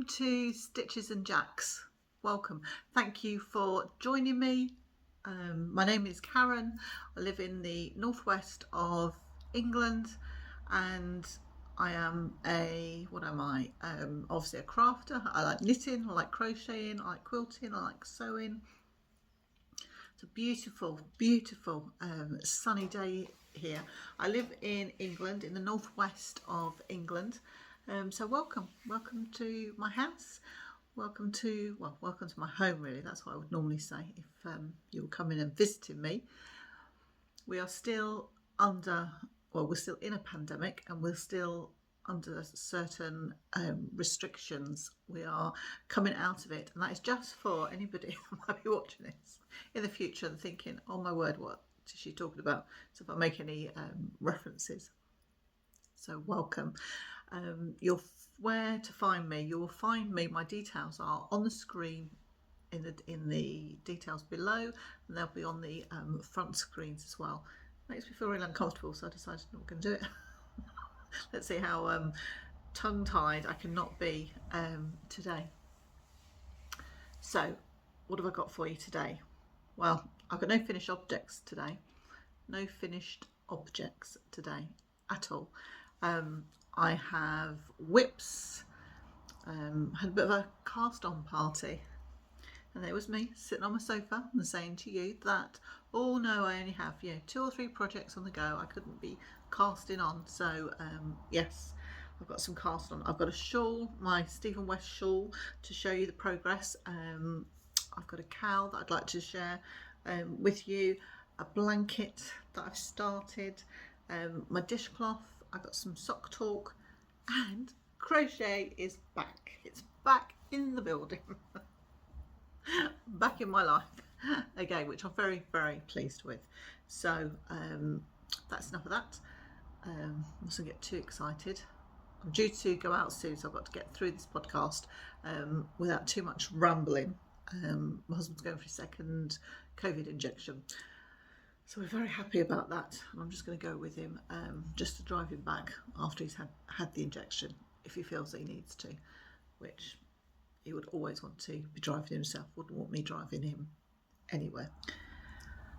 Welcome to Stitches and Jacks. Welcome. Thank you for joining me. My name is Karen. I live in the northwest of England and I am obviously a crafter. I like knitting, I like crocheting, I like quilting, I like sewing. It's a beautiful, beautiful sunny day here. I live in England, in the northwest of England. So welcome to my house. Welcome to my home, really. That's what I would normally say if you were coming and visiting me. We are still we're still in a pandemic and we're still under certain restrictions. We are coming out of it, and that is just for anybody who might be watching this in the future and thinking, oh my word, what is she talking about? So if I make any references. So welcome. Where to find me? You will find me. My details are on the screen in the details below, and they'll be on the front screens as well. Makes me feel really uncomfortable, so I decided I'm not going to do it. Let's see how tongue-tied I can not be today. So what have I got for you today? Well, I've got no finished objects today. No finished objects today at all. I have WIPS, had a bit of a cast on party, and there was me sitting on my sofa and saying to you that, oh no, I only have 2 or 3 projects on the go. I couldn't be casting on. So yes, I've got some cast on. I've got a shawl, my Stephen West shawl, to show you the progress. I've got a cowl that I'd like to share with you, a blanket that I've started, my dishcloth. I've got some sock talk, and crochet is back. It's back in the building, back in my life again, which I'm very, very pleased with. So that's enough of that. Mustn't get too excited. I'm due to go out soon, so I've got to get through this podcast without too much rambling. My husband's going for his second COVID injection. So we're very happy about that, and I'm just going to go with him just to drive him back after he's had the injection, if he feels that he needs to, which he would always want to be driving himself, wouldn't want me driving him anywhere.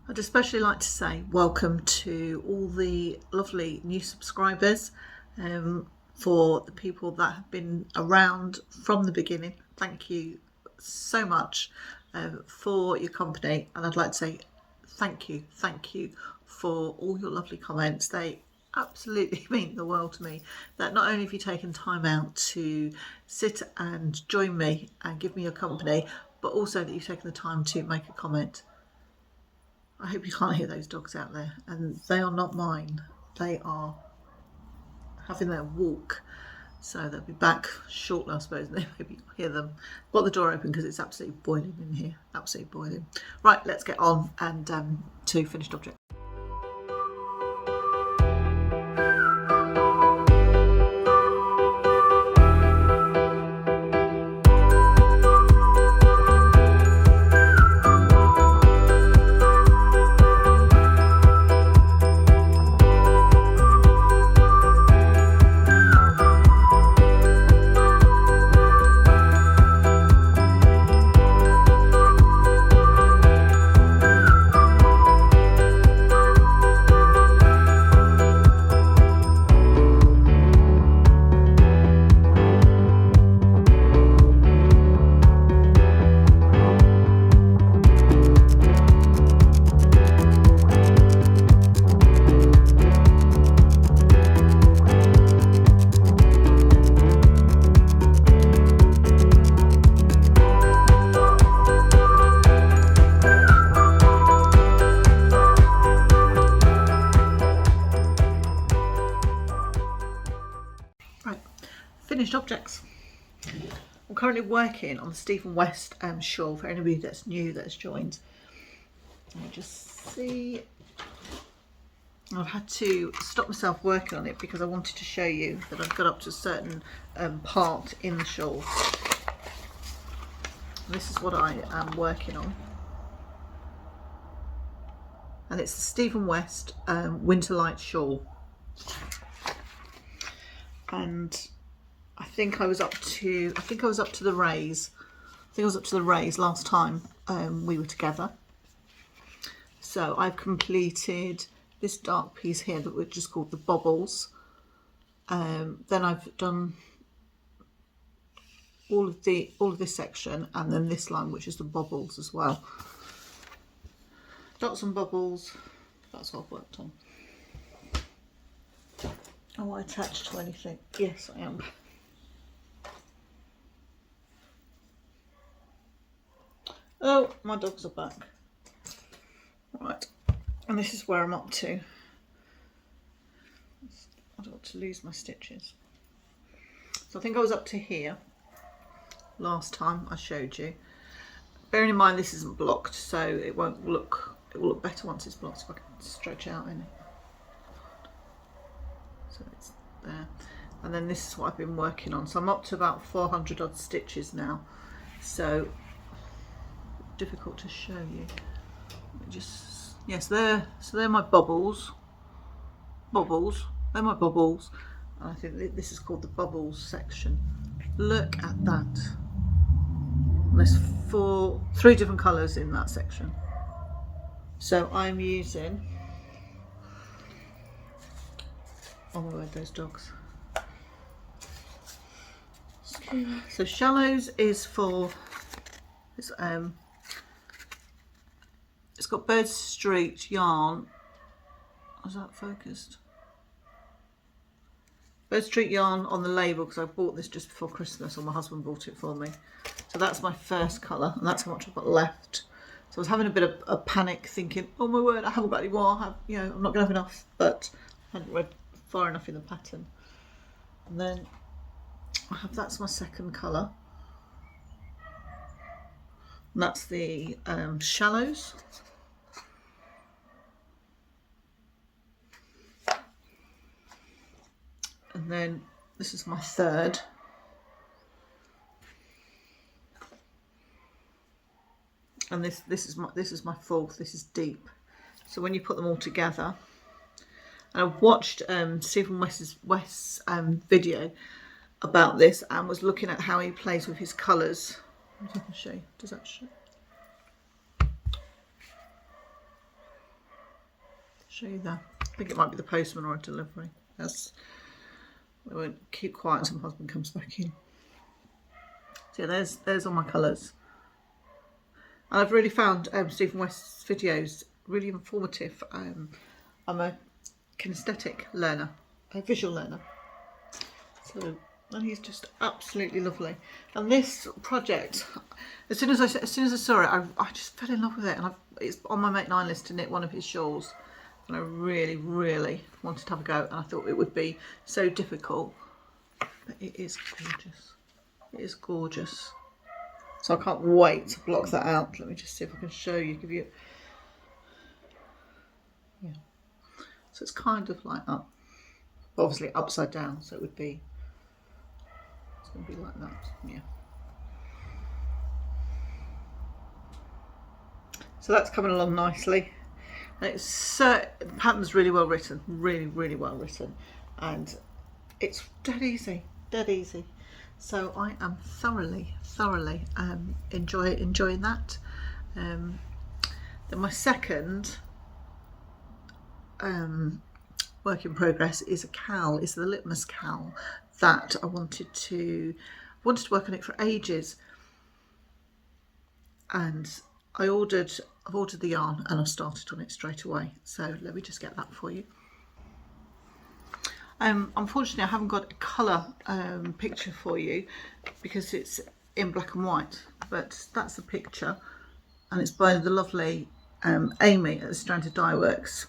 I'd especially like to say welcome to all the lovely new subscribers. For the people that have been around from the beginning, thank you so much for your company, and I'd like to say thank you for all your lovely comments. They absolutely mean the world to me, that not only have you taken time out to sit and join me and give me your company, but also that you've taken the time to make a comment. I hope you can't hear those dogs out there, and they are not mine. They are having their walk, so they'll be back shortly, I suppose, and maybe you'll hear them. Got the door open because it's absolutely boiling in here, absolutely boiling. Right, let's get on and to finished object. Finished objects. I'm currently working on the Stephen West shawl, for anybody that's new, that's joined. Let me just see. I've had to stop myself working on it because I wanted to show you that I've got up to a certain part in the shawl. This is what I am working on, and it's the Stephen West Winter Light shawl. And I think I was up to the raise. I think I was up to the raise last time we were together. So I've completed this dark piece here, which is called the bobbles. Then I've done all of this section, and then this line, which is the bobbles as well. Dots and bubbles, that's what I've worked on. Am I attached to anything? Yes, I am. Oh, my dogs are back. Right, and this is where I'm up to. I don't want to lose my stitches. So I think I was up to here last time I showed you. Bearing in mind this isn't blocked, so it will look better once it's blocked, if I can stretch out in it. So it's there. And then this is what I've been working on. So I'm up to about 400 odd stitches now. So difficult to show you. Just, yes, there. So they're my bubbles. They're my bubbles. And I think this is called the bubbles section. Look at that. There's three different colours in that section. So I'm using, oh my word, those dogs. So Shallows is for, it's got Birdstreet yarn. Was that focused? Birdstreet yarn on the label, because I bought this just before Christmas, or my husband bought it for me. So that's my first colour, and that's how much I've got left. So I was having a bit of a panic, thinking, oh my word, I haven't got any more. I'm not going to have enough, but I hadn't read far enough in the pattern. And then that's my second colour. And that's the Shallows. And then this is my third. And this is my fourth. This is Deep. So when you put them all together, and I've watched Stephen West's video about this, and was looking at how he plays with his colours. I can show you. Does that show? Show you that. I think it might be the postman or a delivery. Yes. I won't keep quiet until my husband comes back in. So yeah, there's all my colours. And I've really found Stephen West's videos really informative. I'm a kinesthetic learner, a visual learner. So, and he's just absolutely lovely. And this project, as soon as I saw it, I just fell in love with it. And it's on my Make 9 list to knit one of his shawls. And I really, really wanted to have a go. And I thought it would be so difficult. But it is gorgeous. It is gorgeous. So I can't wait to block that out. Let me just see if I can show you, give you, yeah. So it's kind of like up, obviously upside down. So it would be, it's going to be like that, yeah. So that's coming along nicely. And it's the pattern's really well written, really, really well written, and it's dead easy, dead easy. So I am thoroughly enjoying that. Then my second work in progress is a cowl, is the Litmus cowl that I wanted to work on it for ages, and I've ordered the yarn and I've started on it straight away. So let me just get that for you. Unfortunately, I haven't got a colour picture for you because it's in black and white, but that's the picture, and it's by the lovely Amy at the Stranded Dyeworks.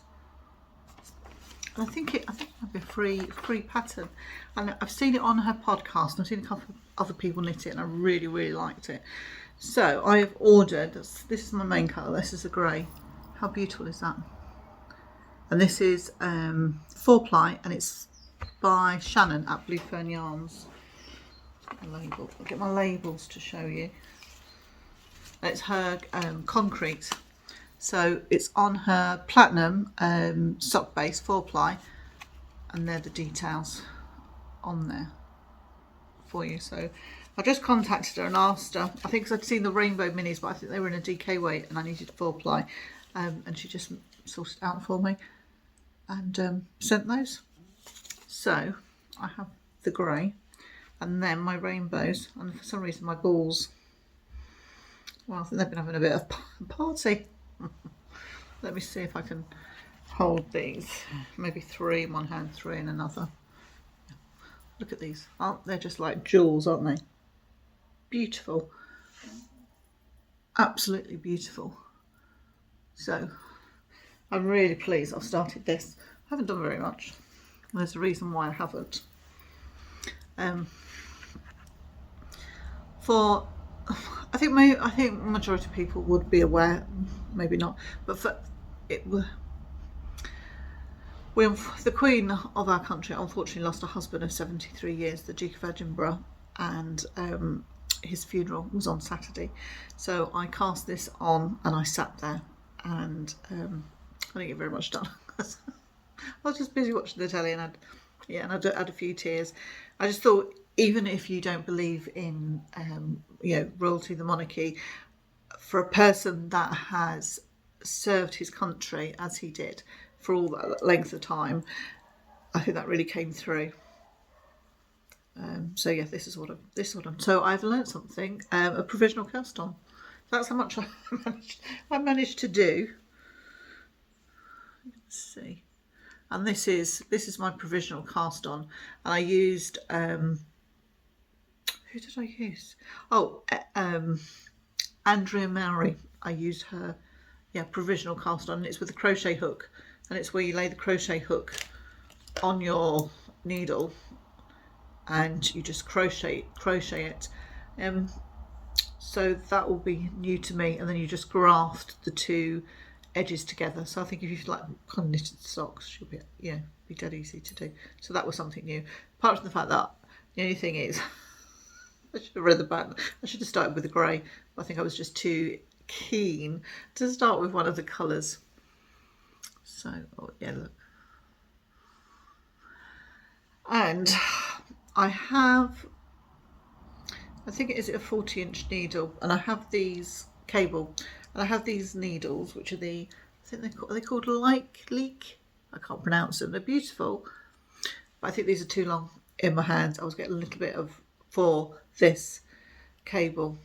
And I think it might be a free pattern, and I've seen it on her podcast. I've seen a couple of other people knit it, and I really, really liked it. So I have ordered. This is my main colour. This is a grey. How beautiful is that? And this is 4-ply, and it's by Shannon at Blue Fern Yarns. Label. I'll get my labels to show you. It's her concrete, so it's on her platinum sock base 4-ply, and they're the details on there. for you. So I just contacted her and asked her, I think because I'd seen the rainbow minis, but I think they were in a DK weight and I needed 4-ply, and she just sorted it out for me and sent those. So I have the grey and then my rainbows, and for some reason my balls, well, I think they've been having a bit of a party. Let me see if I can hold these, maybe 3 in one hand, 3 in another. Look at these, aren't they just like jewels, aren't they? Beautiful, absolutely beautiful. So I'm really pleased I've started this. I haven't done very much. There's a reason why I haven't. I think majority of people would be aware, maybe not, but the Queen of our country unfortunately lost a husband of 73 years, the Duke of Edinburgh, and his funeral was on Saturday. So I cast this on and I sat there and I didn't get very much done. I was just busy watching the telly and I had a few tears. I just thought, even if you don't believe in royalty, the monarchy, for a person that has served his country as he did for all that length of time, I think that really came through. So yeah, this is what I'm. So I've learnt something. A provisional cast on. That's how much I managed to do. Let's see. And this is my provisional cast on, and I used who did I use? Oh, Andrea Mowry. I used her, provisional cast on. It's with a crochet hook, and it's where you lay the crochet hook on your needle, and you just crochet it. So that will be new to me, and then you just graft the 2 edges together. So I think if you've like kind of knitted socks, she'll be be dead easy to do. So that was something new. Apart from the fact that the only thing is, I should have read the back. I should have started with the grey, but I think I was just too keen to start with one of the colours. So look, and I think it is a 40-inch needle, and I have these cable. And I have these needles, which are I think they're called leek. I can't pronounce them. They're beautiful, but I think these are too long in my hands. I was getting a little bit for this cable.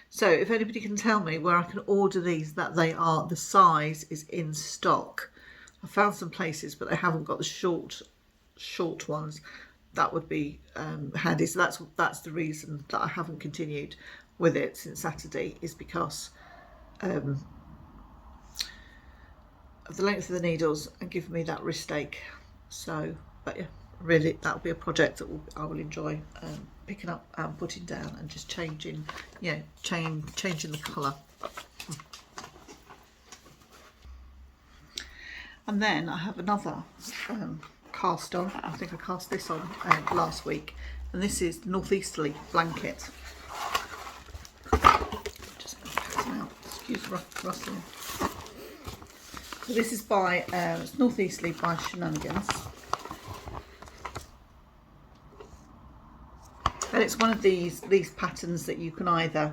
So if anybody can tell me where I can order these, that the size is in stock. I found some places, but they haven't got the short ones. That would be handy. So that's the reason that I haven't continued with it since Saturday, is because of the length of the needles and giving me that wrist ache. So, but yeah, really that'll be a project that I will enjoy picking up and putting down and just changing the colour. And then I have another cast on. I think I cast this on last week, and this is Northeasterly blanket. Just pack them out. Excuse rustling. So this is by it's Northeasterly by Skeinanigans, and it's one of these patterns that you can either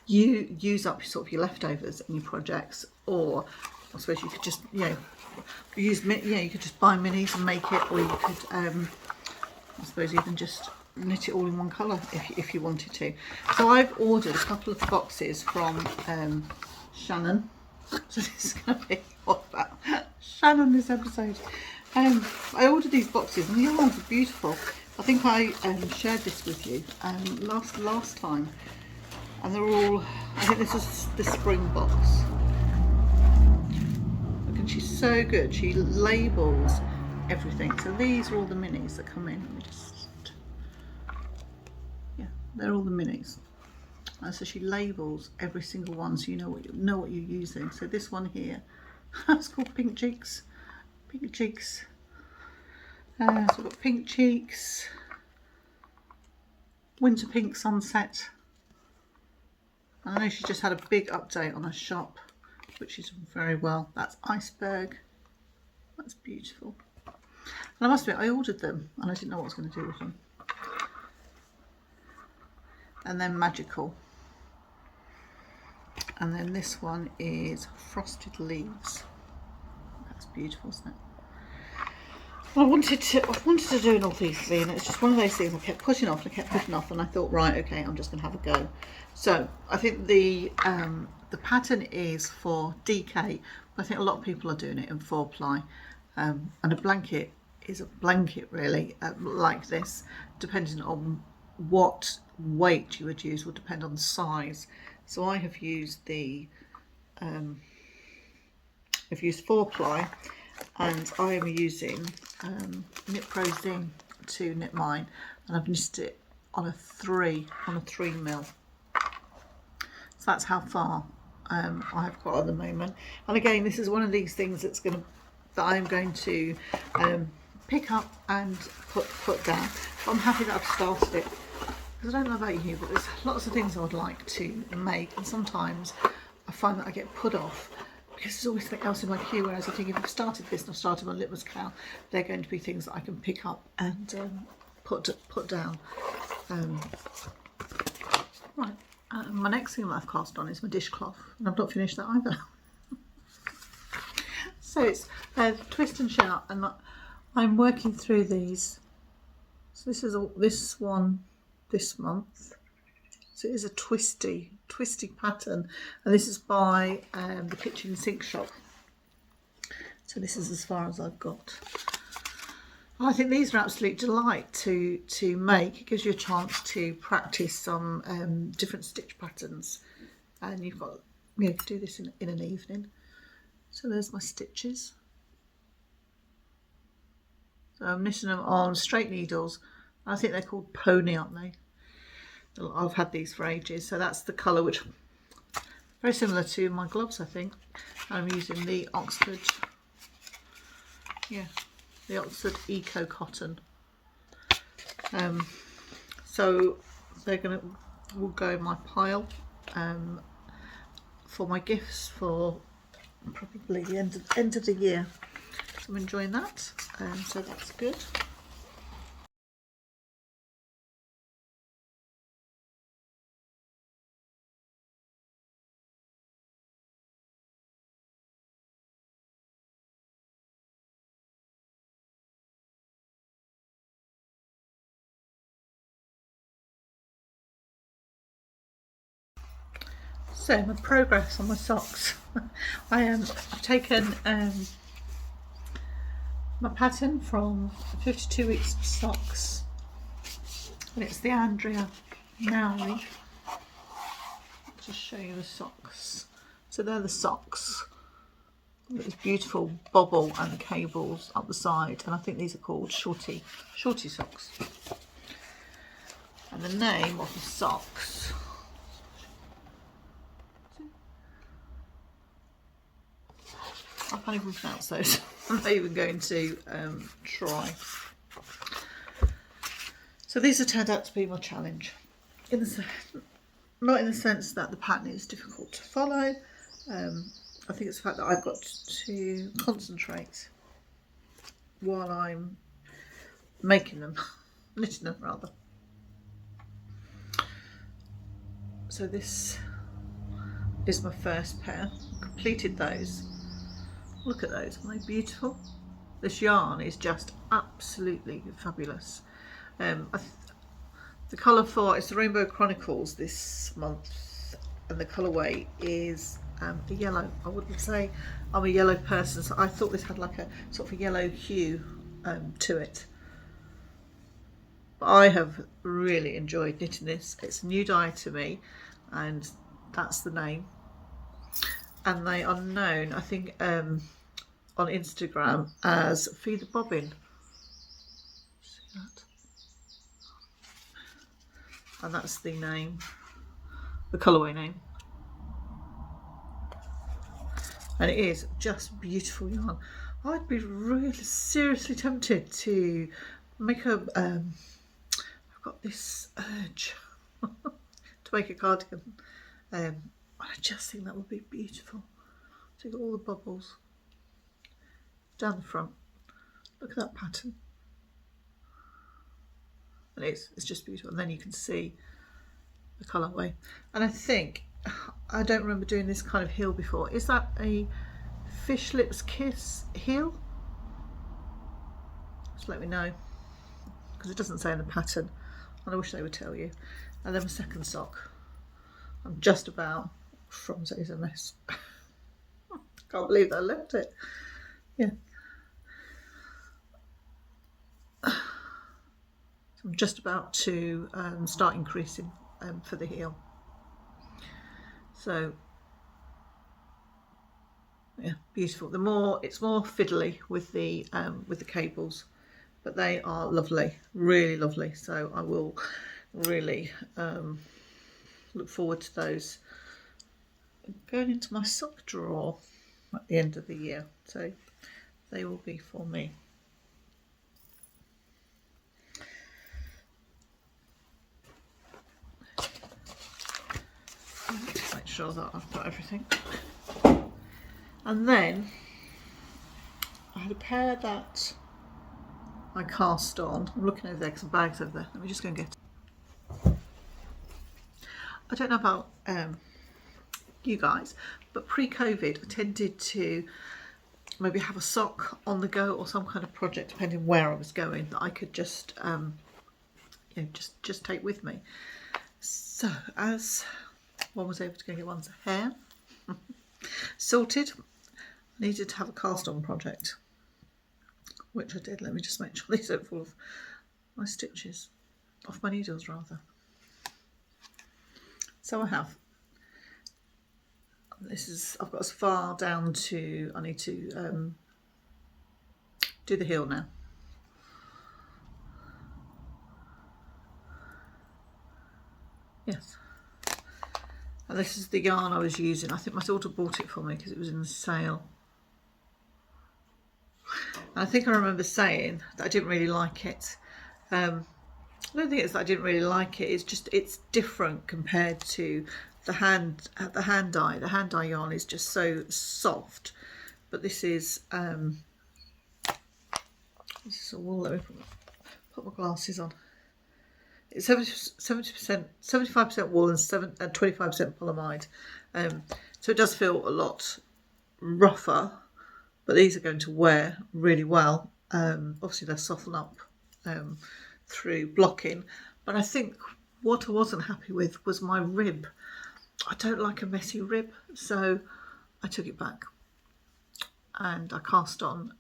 you use up sort of your leftovers in your projects, or I suppose you could just you could just buy minis and make it, or you could I suppose even just knit it all in one colour if you wanted to. So I've ordered a couple of boxes from Shannon. So this is going to be all about Shannon this episode. I ordered these boxes and the yarns are beautiful. I think I shared this with you last time, and they're all, I think this is the spring box. Look, and she's so good. She labels everything. So these are all the minis that come in. Let me just, they're all the minis. So she labels every single one, so you know what you're using. So this one here, it's called Pink Cheeks. Pink Cheeks. So we've got Pink Cheeks, Winter Pink Sunset. I know she just had a big update on her shop, which is very well. That's Iceberg. That's beautiful. And I must admit, I ordered them and I didn't know what I was going to do with them. and then Magical. And then this one is Frosted Leaves. That's beautiful, isn't it? I wanted to do Northeasterly, and it's just one of those things I kept putting off and I thought, right, okay, I'm just going to have a go. So I think the pattern is for DK, but I think a lot of people are doing it in 4-ply, and a blanket is a blanket really, like this, depending on what weight you would use will depend on the size. So I have used the I've used 4-ply, and I am using Knit Pro Zing to knit mine, and I've knitted it on a 3 mil. So that's how far I've got at the moment. And again, this is one of these things that I'm going to pick up and put down. But I'm happy that I've started it, because I don't know about you, but there's lots of things I would like to make, and sometimes I find that I get put off because there's always something else in my queue, whereas I think if I've started this and I've started my Litmus Cowl, they're going to be things that I can pick up and put down. Right, my next thing that I've cast on is my dishcloth, and I've not finished that either. So it's Twist and Shout, and I'm working through these. So this is this one this month. So it is a twisty pattern, and this is by the Kitchen Sink Shop. So this is as far as I've got. I think these are absolute delight to make. It gives you a chance to practice some different stitch patterns, and you've got, you know, do this in an evening. So there's my stitches. So I'm knitting them on straight needles. I think they're called Pony, aren't they? I've had these for ages. So that's the colour, which very similar to my gloves, I think. I'm using the Oxford, the Oxford Eco Cotton. So will go in my pile for my gifts for probably the end of the year. So I'm enjoying that, so that's good. So my progress on my socks. I've taken my pattern from 52 weeks of socks, and it's the Andrea Mowry. I'll just show you the socks. So they're the socks. This beautiful bobble and the cables up the side, and I think these are called shorty socks. And the name of the socks, I can't even pronounce those. I'm not even going to try. So these have turned out to be my challenge. Not in the sense that the pattern is difficult to follow. I think it's the fact that I've got to concentrate while I'm making them, knitting them rather. So this is my first pair. Completed those. Look at those, aren't they beautiful? This yarn is just absolutely fabulous. The colour for it's the Rainbow Chronicles this month, and the colourway is a yellow. I wouldn't say I'm a yellow person, so I thought this had like a sort of a yellow hue to it. But I have really enjoyed knitting this. It's a new dye to me, and that's the name. And they are known, I think, on Instagram as Feed the Bobbin. See that? And that's the name, the colourway name. And it is just beautiful yarn. I'd be really seriously tempted to make a, I've got this urge to make a cardigan. I just think that would be beautiful. So you've got all the bubbles down the front. Look at that pattern. And it's just beautiful. And then you can see the Colourway. And I think, I don't remember doing this kind of heel before. Is that a Fish Lips Kiss heel? Just let me know, because it doesn't say in the pattern, and I wish they would tell you. And then my second sock, I'm just about, Fromsy's a mess. Can't believe that I left it. Yeah. So I'm just about to start increasing for the heel. So yeah, beautiful. It's more fiddly with the cables, but they are lovely, really lovely. So I will really look forward to those going into my sock drawer at the end of the year. So they will be for me. Make sure that I've got everything. And then I had a pair that I cast on. I'm looking over there, some bags over there. Let me just go and get it. I don't know about you guys, but pre-COVID I tended to maybe have a sock on the go or some kind of project, depending where I was going, that I could just you know, just take with me. So as one was able to go get one's hair sorted, I needed to have a cast on project, which I did. Let me just make sure these don't fall off my stitches, off my needles rather. So I have. This is, I've got as far down to, I need to do the heel now. Yes. And this is the yarn I was using. I think my daughter bought it for me because it was in the sale. And I think I remember saying that I didn't really like it. I don't think it's that I didn't really like it. It's just, it's different compared to the hand dye. The hand dye yarn is just so soft. But this is a wool. Let me put my glasses on. It's 70%, 75% wool and 25% polyamide. So it does feel a lot rougher, but these are going to wear really well. Obviously they'll soften up through blocking, but I think what I wasn't happy with was my rib. I don't like a messy rib, so I took it back and I cast on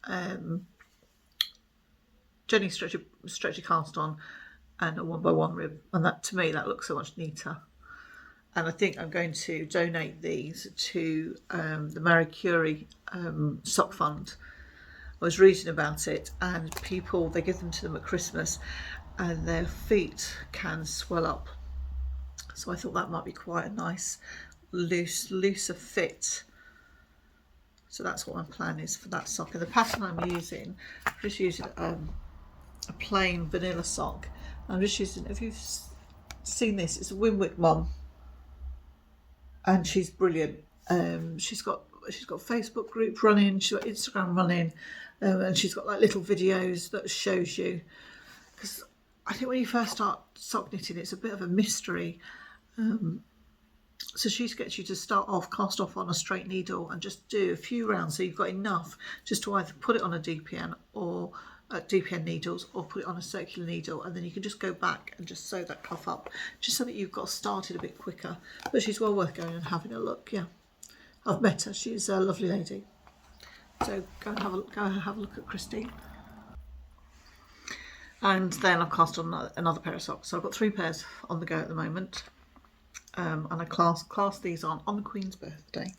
Jenny stretchy cast on and a 1x1 rib, and that, to me, that looks so much neater. And I think I'm going to donate these to the Marie Curie sock fund. I was reading about it, and people, they give them to them at Christmas and their feet can swell up. So I thought that might be quite a nice looser fit. So that's what my plan is for that sock. And the pattern I'm using, I'm just using a plain vanilla sock. I'm just using, if you've seen this, it's a Winwick Mum, and she's brilliant. She's got Facebook group running, she's got Instagram running, and she's got like little videos that shows you, because I think when you first start sock knitting, it's a bit of a mystery. So she gets you to start off, cast off on a straight needle and just do a few rounds, so you've got enough just to either put it on a DPN or DPN needles, or put it on a circular needle, and then you can just go back and just sew that cuff up, just so that you've got started a bit quicker. But she's well worth going and having a look. Yeah, I've met her, she's a lovely lady. So go and have a look at Christine. And then I've cast on another pair of socks. So I've got 3 pairs on the go at the moment, and I class these on the Queen's birthday,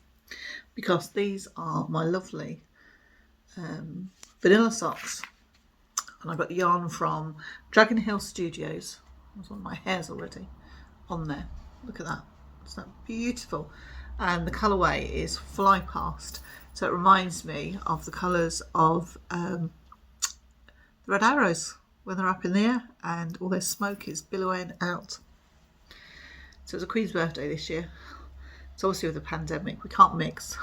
because these are my lovely vanilla socks. And I got yarn from Dragon Hill Studios. There's one of my hairs already on there. Look at that. Isn't that beautiful? And the colourway is Fly Past. So it reminds me of the colours of the red arrows when they're up in the air and all their smoke is billowing out. So it was a Queen's birthday this year. It's obviously with the pandemic, we can't mix.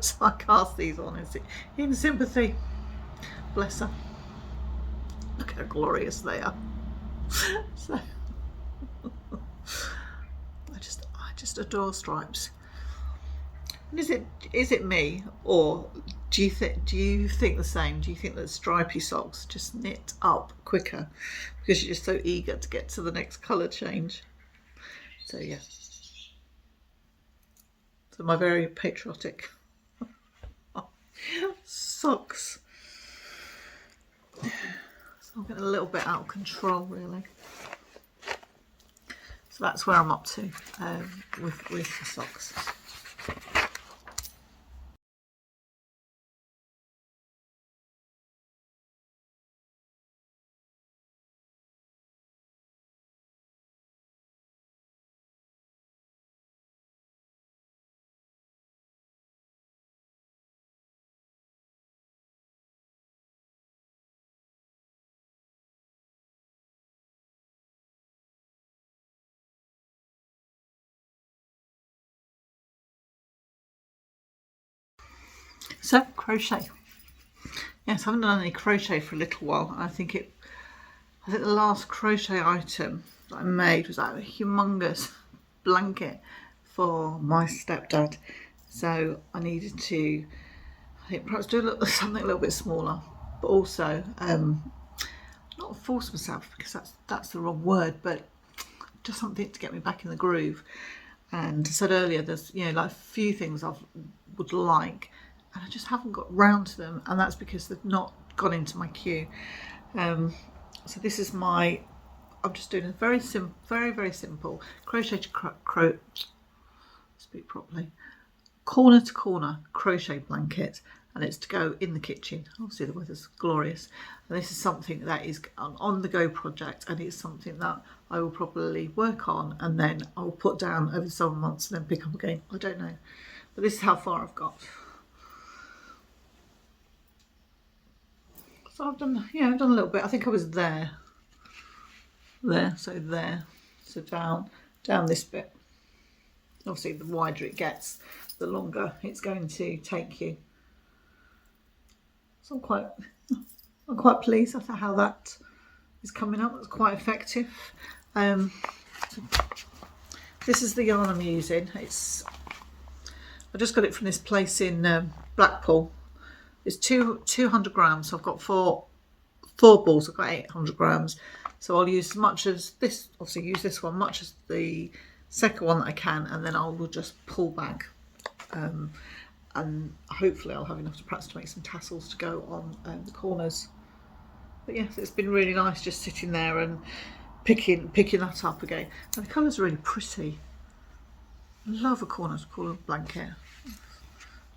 So I cast these on in sympathy. Bless her. Look how glorious they are. So just adore stripes. And is it me, or do you think the same? Do you think that stripy socks just knit up quicker because you're just so eager to get to the next colour change? So yeah. So my very patriotic socks. So I'm getting a little bit out of control, really. So that's where I'm up to with the socks. So crochet. Yes, I haven't done any crochet for a little while. I think the last crochet item that I made was that humongous blanket for my stepdad. So I needed to, I think, perhaps do something a little bit smaller, but also not force myself, because that's the wrong word, but just something to get me back in the groove. And I said earlier, there's like a few things I would like, and I just haven't got round to them, and that's because they've not gone into my queue. So this is I'm just doing a very simple crochet to speak properly, corner to corner crochet blanket, and it's to go in the kitchen. Obviously the weather's glorious, and this is something that is an on-the-go project, and it's something that I will probably work on and then I'll put down over the summer months and then pick up again. I don't know, but this is how far I've got. So I've done a little bit. I think I was there, so down this bit. Obviously the wider it gets, the longer it's going to take you. So I'm quite pleased with how that is coming up. It's quite effective. So this is the yarn I'm using. I just got it from this place in Blackpool. It's 200 grams, so I've got four balls. I've got 800 grams, so I'll use as much as this. Obviously, use this one much as the second one that I can, and then I will just pull back, and hopefully I'll have enough to perhaps to make some tassels to go on the corners. But yes, it's been really nice just sitting there and picking that up again. And the colours are really pretty. I love a corner to corner blanket.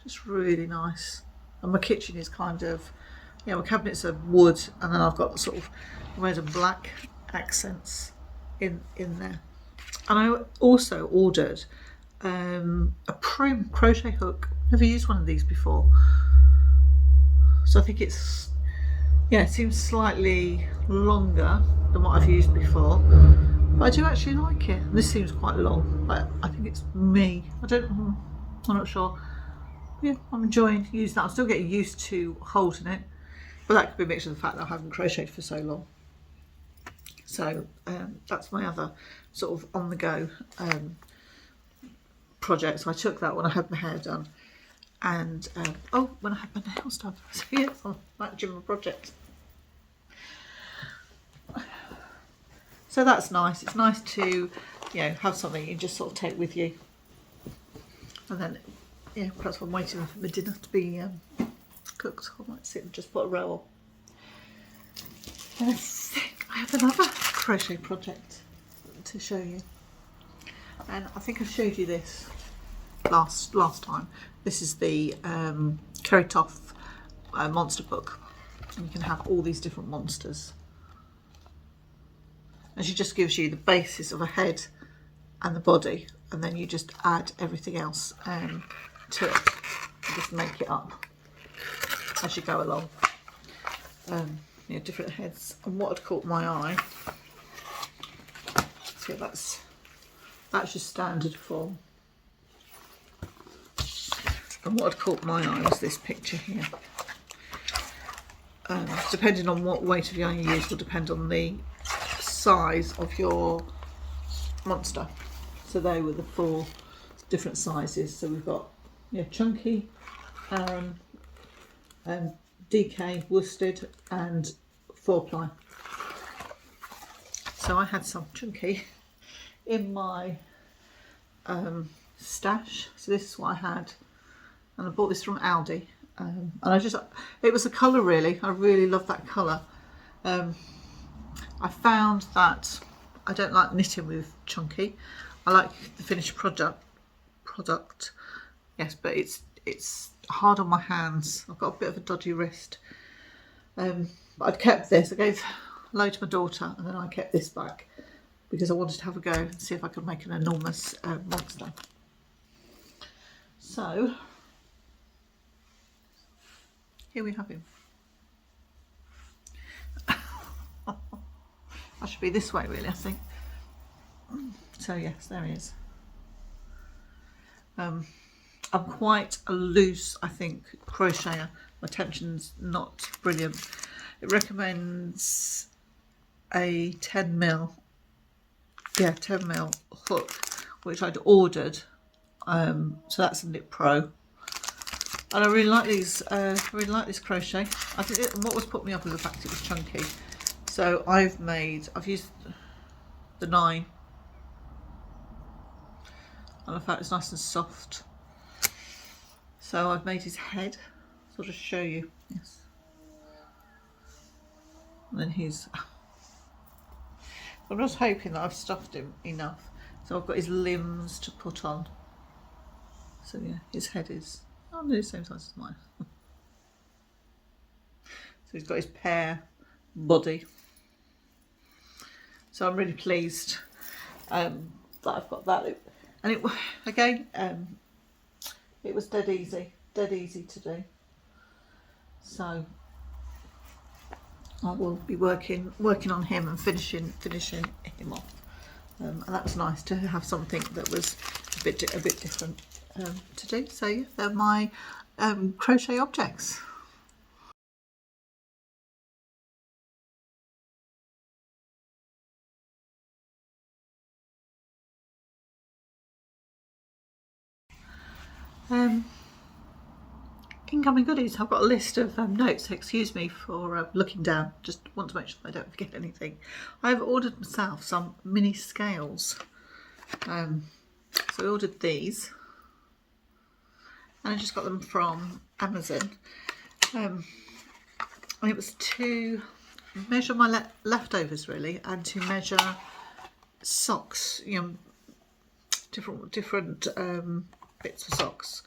Just really nice. And my kitchen is kind of, my cabinets are wood, and then I've got sort of red and black accents in there. And I also ordered a prim crochet hook. Never used one of these before, so I think it seems slightly longer than what I've used before, but I do actually like it. This seems quite long, but I think it's me. I'm not sure. Yeah, I'm enjoying using that. I'm still getting used to holding it, but that could be a mixture of the fact that I haven't crocheted for so long. So that's my other sort of on the go project. So I took that when I had my hair done, and when I had my nails done. So yes, I'm managing my project. So that's nice. It's nice to have something you just sort of take with you, and then perhaps when I'm waiting for my dinner to be cooked, I might sit and just put a row on. And I think I have another crochet project to show you, and I think I showed you this last time. This is the Kerry Toff monster book, and you can have all these different monsters, and she just gives you the basis of a head and the body, and then you just add everything else to it. Just make it up as you go along. Different heads. And what had caught my eye, so that's just standard form. And what had caught my eye was this picture here. Depending on what weight of yarn you use will depend on the size of your monster. So they were the 4 different sizes. So we've got chunky, Aran, DK, worsted and 4-ply. So I had some chunky in my stash. So this is what I had, and I bought this from Aldi. And it was a colour really. I really love that colour. I found that I don't like knitting with chunky. I like the finished product. Yes, but it's hard on my hands. I've got a bit of a dodgy wrist. But I'd kept this. I gave a load to my daughter, and then I kept this back because I wanted to have a go and see if I could make an enormous monster. So here we have him. I should be this way really, I think. So yes, there he is. I'm quite a loose, I think, crocheter. My tension's not brilliant. It recommends a 10mm, 10mm hook, which I'd ordered. So that's a Knit Pro. And I really like these. Really like this crochet. I think what was put me off was the fact it was chunky. So I've used the 9, and I found it's nice and soft. So I've made his head. So I'll just show you. Yes. And then I'm just hoping that I've stuffed him enough. So I've got his limbs to put on. So yeah, his head is the same size as mine. So he's got his pear body. So I'm really pleased that I've got that. And it again, it was dead easy to do. So I will be working on him and finishing him off. And that was nice to have something that was a bit different to do. So yeah, they're my crochet objects. Incoming goodies. I've got a list of notes. Excuse me for looking down. Just want to make sure I don't forget anything. I've ordered myself some mini scales. So I ordered these, and I just got them from Amazon. And it was to measure my leftovers really, and to measure socks. Different bits of socks.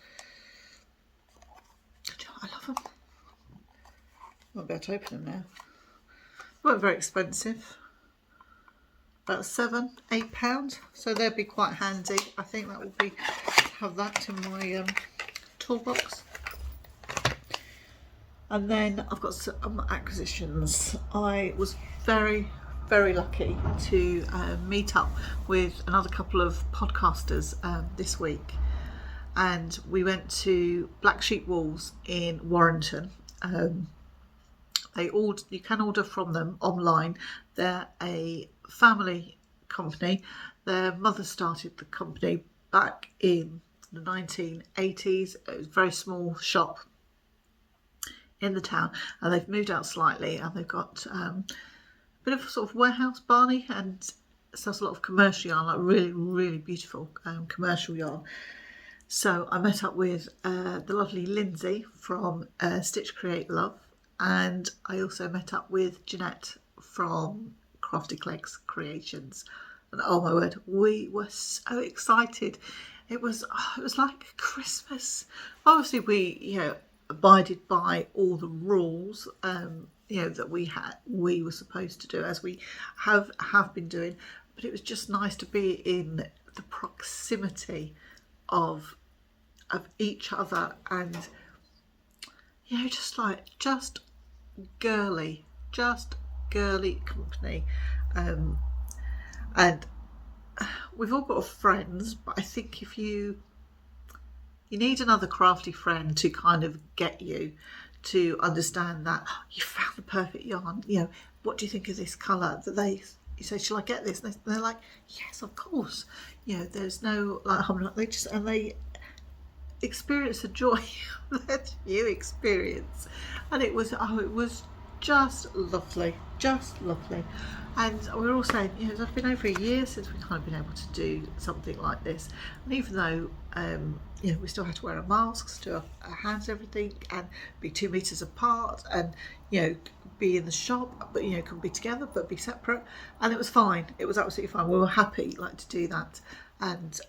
I love them. I won't be able to open them now. They weren't very expensive. About £7–8. So they'll be quite handy. I think that will have that in my toolbox. And then I've got some acquisitions. I was very lucky to meet up with another couple of podcasters this week, and we went to Black Sheep Wools in Warrington. You can order from them online. They're a family company. Their mother started the company back in the 1980s. It was a very small shop in the town, and they've moved out slightly, and they've got a bit of a sort of warehouse, Barney, and sells a lot of commercial yarn, like really beautiful commercial yarn. So I met up with the lovely Lindsay from Stitch Create Love, and I also met up with Jeanette from Crafty Clegs Creations. And oh my word, we were so excited. It was like Christmas. Obviously we abided by all the rules that we were supposed to do, as we have been doing, but it was just nice to be in the proximity of each other, and just girly company, and we've all got friends, but I think if you need another crafty friend to kind of get you to understand that you found the perfect yarn. What do you think of this colour? That they you say, shall I get this? And they're like, yes, of course. You know, there's no like harm. They just, and they experience the joy that you experience, and it was just lovely, just lovely. And we were all saying, you know, it's been over a year since we've kind of been able to do something like this, and even though you know, we still had to wear our masks, do our hands, everything, and be 2 meters apart, and you know, be in the shop, but you know, couldn't be together, but be separate, and it was fine. It was absolutely fine. We were happy like to do that, and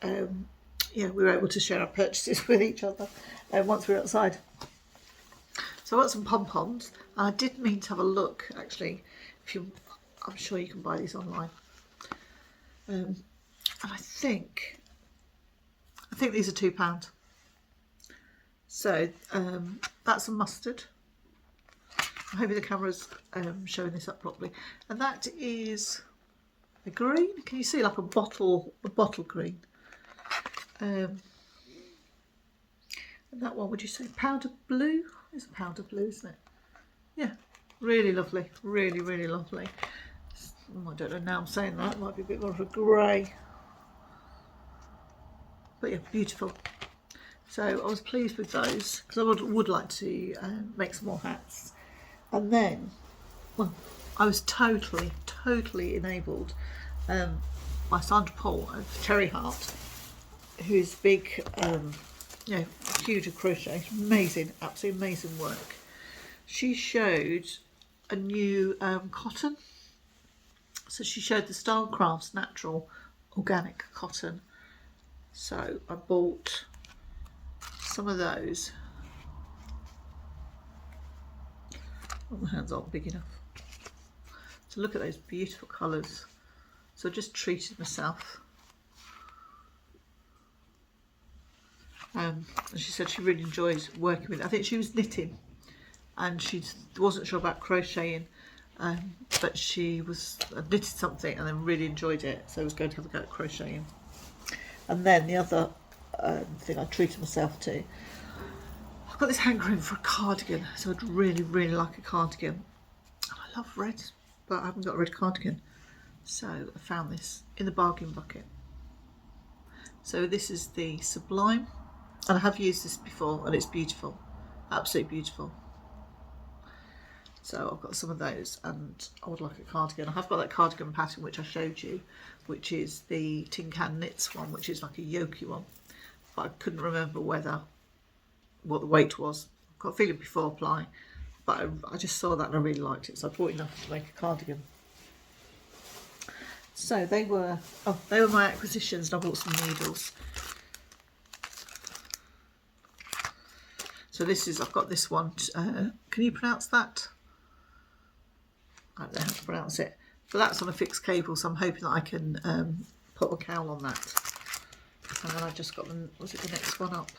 yeah, we were able to share our purchases with each other once we were outside. So I got some pom-poms, and I did mean to have a look actually. If you, I'm sure you can buy these online, and I think these are £2. So that's a mustard. I'm hoping the camera's showing this up properly, and that is a green. Can you see, like a bottle green? And that one, would you say powder blue? It's a powder blue, isn't it? Yeah, really lovely, really, really lovely. I don't know, now I'm saying that, it might be a bit more of a grey. But yeah, beautiful. So I was pleased with those, because I would like to make some more hats. And then, well, I was totally enabled by Sandra Paul of Cherry Heart, who's big, you know, huge at crochet, amazing, absolutely amazing work. She showed a new cotton. So she showed the Style Crafts natural organic cotton. So I bought some of those. Oh, my hands aren't big enough. So look at those beautiful colours. So I just treated myself. And she said she really enjoys working with it. I think she was knitting, and she wasn't sure about crocheting, but she was knitted something and then really enjoyed it, so I was going to have a go at crocheting. And then the other thing I treated myself to, I've got this hankering for a cardigan, so I'd really like a cardigan. And I love red, but I haven't got a red cardigan, so I found this in the bargain bucket. So this is the Sublime, and I have used this before, and it's beautiful, absolutely beautiful. So I've got some of those, and I would like a cardigan. I have got that cardigan pattern which I showed you, which is the Tin Can Knits one, which is like a yoky one, but I couldn't remember what the weight was. I've got a feeling before apply, but I just saw that and I really liked it, so I bought enough to make a cardigan. So they were my acquisitions, and I bought some needles. So this is, I've got this one. Can you pronounce that? I don't know how to pronounce it, but that's on a fixed cable, so I'm hoping that I can put a cowl on that. And then I've just got the, was it the next one up?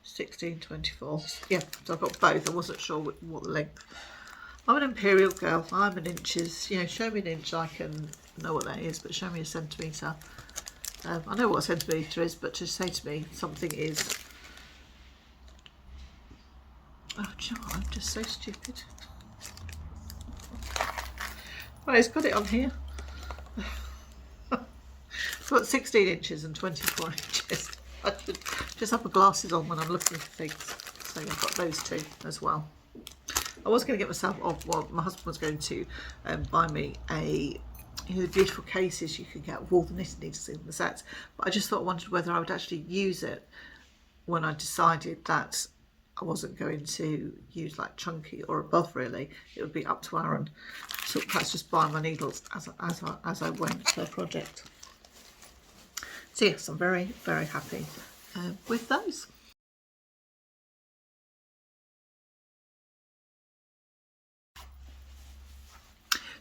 1624. Yeah, so I've got both. I wasn't sure what the length. I'm an imperial girl. I'm in inches. You know, show me an inch, I can know what that is, but show me a centimetre. I know what a centimetre is, but to say to me something is... Oh, do you know what? I'm just so stupid. Right, it's got it on here. It's got 16 inches and 24 inches. I should just have my glasses on when I'm looking for things. So I've got those two as well. I was going to get myself off, well, my husband was going to buy me a, you know, the beautiful cases you can get with all the knitting needles in the sets, but I just thought I wondered whether I would actually use it when I decided that I wasn't going to use like chunky or above really. It would be up to Aaron. So perhaps just buy my needles as I went per project. So yes, I'm very happy with those.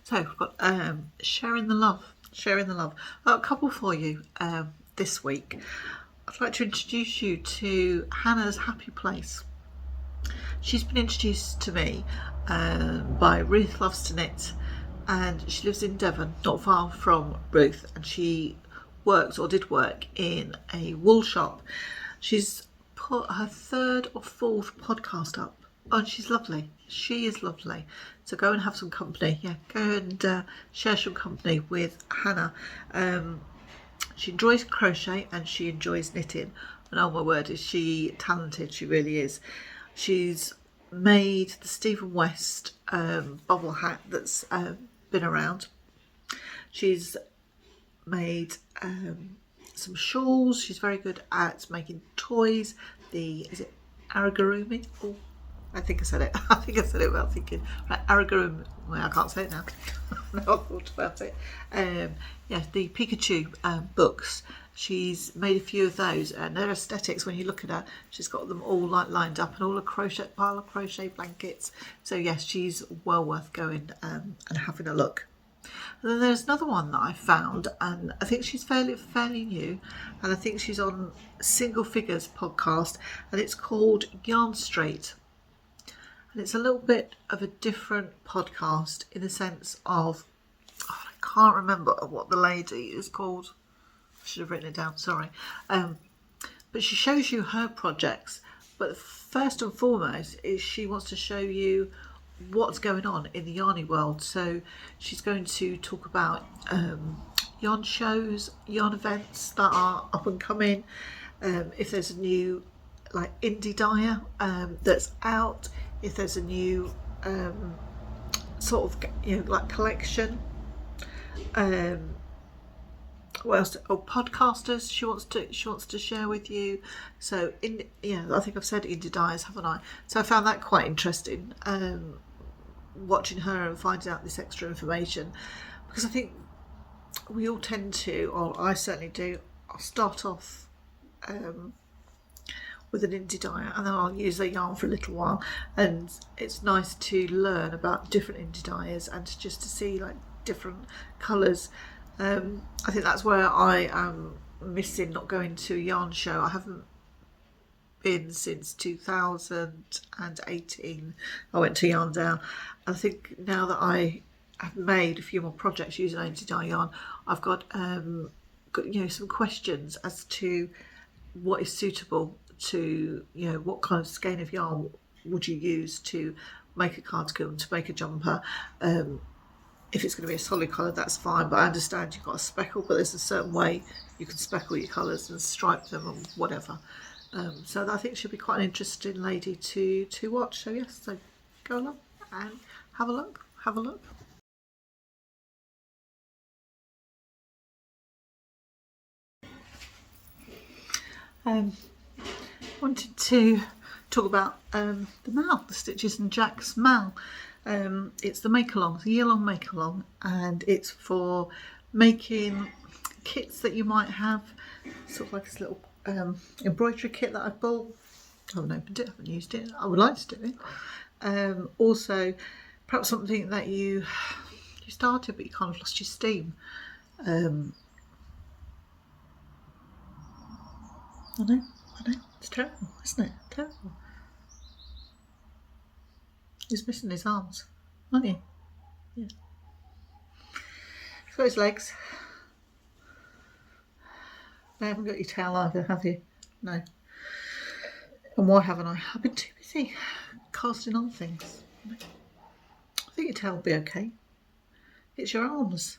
So I've got sharing the love. I've got a couple for you this week. I'd like to introduce you to Hannah's Happy Place. She's been introduced to me by Ruth Loves to Knit, and she lives in Devon, not far from Ruth, and she works or did work in a wool shop. She's put her 3rd or 4th podcast up, and she's lovely. She is lovely. So go and have some company. Yeah, go and share some company with Hannah. She enjoys crochet and she enjoys knitting. And oh my word, is she talented? She really is. She's made the Stephen West bubble hat that's been around. She's made some shawls. She's very good at making toys. Is it aragorumi? Oh, I think I said it. I think I said it without thinking. Right, aragorumi. Well, I can't say it now. No, I thought about it. Yeah, the Pikachu books. She's made a few of those, and they're aesthetics. When you look at her, she's got them all like lined up, and all a pile of crochet blankets. So yes, she's well worth going and having a look. And then there's another one that I found, and I think she's fairly new, and I think she's on Single Figures podcast, and it's called Yarn Street. And it's a little bit of a different podcast in the sense of, I can't remember what the lady is called. I should have written it down, sorry. But she shows you her projects. But first and foremost is she wants to show you what's going on in the yarny world. So she's going to talk about yarn shows, yarn events that are up and coming. If there's a new like indie dyer that's out, if there's a new sort of like collection. What else? Oh, podcasters she wants to share with you. So I think I've said indie dyers, haven't I? So I found that quite interesting, watching her and finding out this extra information, because I think we all tend to, or I certainly do, I'll start off with an indie dyer and then I'll use their yarn for a little while, and it's nice to learn about different indie dyers and just to see like different colours. I think that's where I am missing not going to a yarn show. I haven't been since 2018. I went to Yarn Down. I think now that I have made a few more projects using indie dye yarn, I've got some questions as to what is suitable to what kind of skein of yarn would you use to make a cardigan, to make a jumper. If it's going to be a solid colour, that's fine, but I understand you've got a speckle, but there's a certain way you can speckle your colours and stripe them and whatever. So I think she'll be quite an interesting lady to watch. So yes, so go along and have a look. Wanted to talk about the MAL, the Stitches and Jacks MAL. It's the make-along, the year-long make-along, and it's for making kits that you might have, sort of like this little embroidery kit that I bought. I haven't opened it, I haven't used it. I would like to do it. Also, perhaps something that you started but you kind of lost your steam. I know, it's terrible, isn't it? Terrible. He's missing his arms, aren't you? Yeah. He's got his legs. You haven't got your tail either, have you? No. And why haven't I? I've been too busy casting on things. I think your tail will be okay. It's your arms.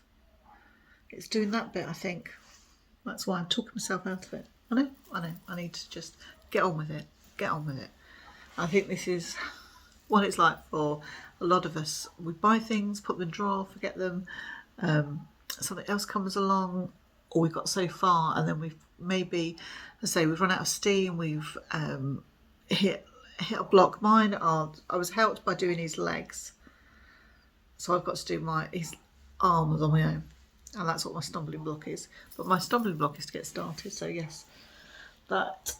It's doing that bit, I think. That's why I'm talking myself out of it. I know. I need to just get on with it. I think this is what it's like for a lot of us. We buy things, put them in the drawer, forget them. Something else comes along, or we've got so far, and then we've maybe, let's say, we've run out of steam. We've hit a block. Mine are. I was helped by doing his legs, so I've got to do his arms on my own, and that's what my stumbling block is. But my stumbling block is to get started. So yes, but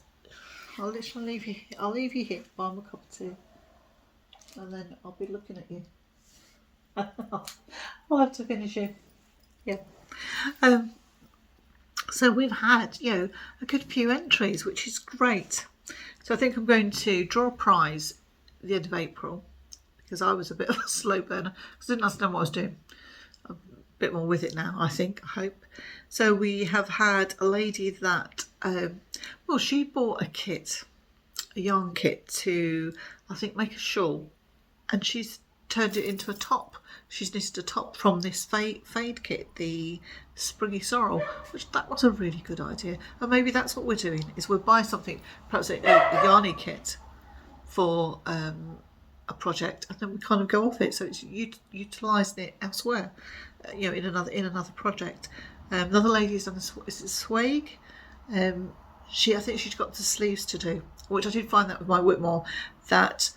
I'll literally leave you. I'll leave you here, buy my cup of tea, and then I'll be looking at you. I'll have to finish you. Yeah. So we've had, a good few entries, which is great. So I think I'm going to draw a prize at the end of April, because I was a bit of a slow burner because I didn't understand what I was doing. I'm a bit more with it now, I hope. So we have had a lady that, she bought a yarn kit to, I think, make a shawl. and she's turned it into a top. She's knitted a top from this fade kit, the Springy Sorrel, which that was a really good idea. And maybe that's what we're doing, is we'll buy something, perhaps a yarny kit for a project, and then we kind of go off it, so it's utilising it elsewhere, you know, in another project. Another lady's done is it swag. I think she's got the sleeves to do, which I did find that with my Whitmore, that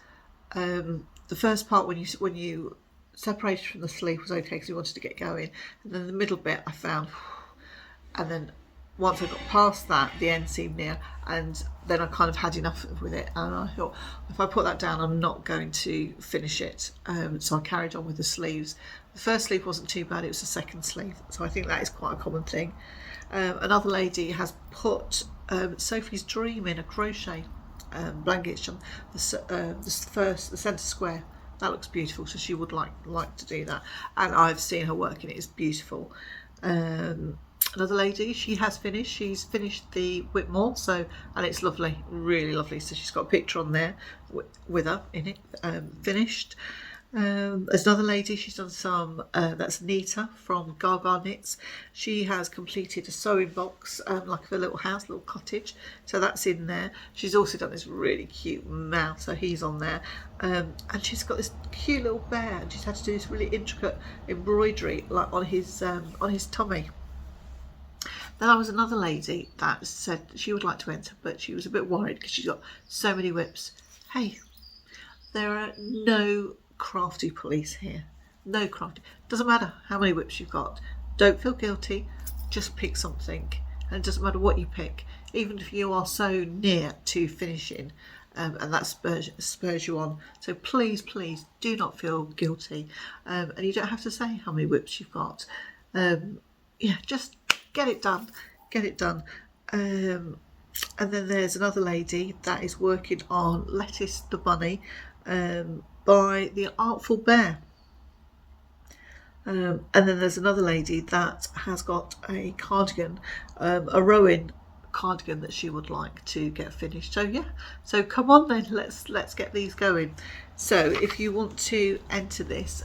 the first part when you separated from the sleeve was okay because you wanted to get going, and then the middle bit I found, and then once I got past that, the end seemed near, and then I kind of had enough with it, and I thought, if I put that down, I'm not going to finish it. So I carried on with the sleeves. The first sleeve wasn't too bad, it was the second sleeve, so I think that is quite a common thing. Another lady has put Sophie's Dream in a crochet blanket, the centre square. That looks beautiful, so she would like to do that, and I've seen her work in it. It's beautiful. Another lady, she's finished the Whitmore, and it's lovely, really lovely. So she's got a picture on there with her in it, finished. There's another lady, she's done some, that's Nita from Gaga Knits. She has completed a sewing box, like a little house, little cottage, so that's in there. She's also done this really cute mouse, so he's on there. And she's got this cute little bear, and she's had to do this really intricate embroidery like on his tummy. Then there was another lady that said she would like to enter, but she was a bit worried because she's got so many WIPs. Hey, there are no crafty police here. No crafty. Doesn't matter how many WIPs you've got. Don't feel guilty. Just pick something. And it doesn't matter what you pick. Even if you are so near to finishing, and that spurs you on. So please, please do not feel guilty. And you don't have to say how many WIPs you've got. Yeah, just get it done. Get it done. And then there's another lady that is working on Lettuce the Bunny by the Artful Bear. And then there's another lady that has got a cardigan, a Rowan cardigan that she would like to get finished. So yeah, so come on then, let's get these going. So if you want to enter this,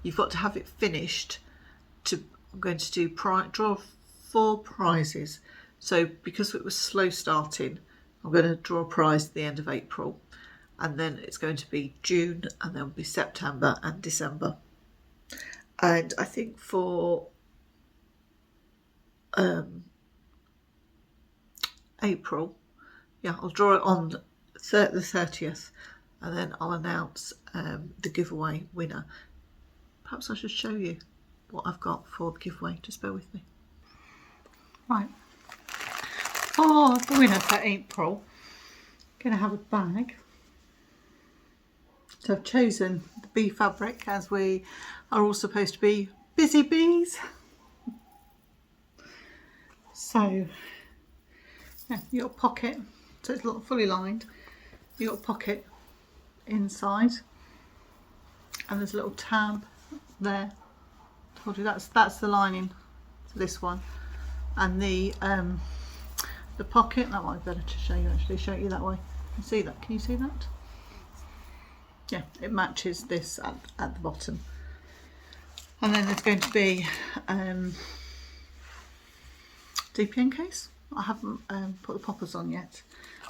you've got to have it finished. I'm going to do draw 4 prizes. So because it was slow starting, I'm going to draw a prize at the end of April, and then it's going to be June, and then it'll be September and December. And I think for April, yeah, I'll draw it on the 30th, and then I'll announce the giveaway winner. Perhaps I should show you what I've got for the giveaway. Just bear with me. Right, for the winner for April, I'm going to have a bag. So I've chosen the bee fabric, as we are all supposed to be busy bees. So yeah, your pocket, so it's not fully lined. Your pocket inside, and there's a little tab there. I told you that's the lining to this one, and the pocket, that might be better to show you, actually show you that way. You see that? Can you see that? Yeah, it matches this at the bottom. And then there's going to be DPN case. I haven't put the poppers on yet,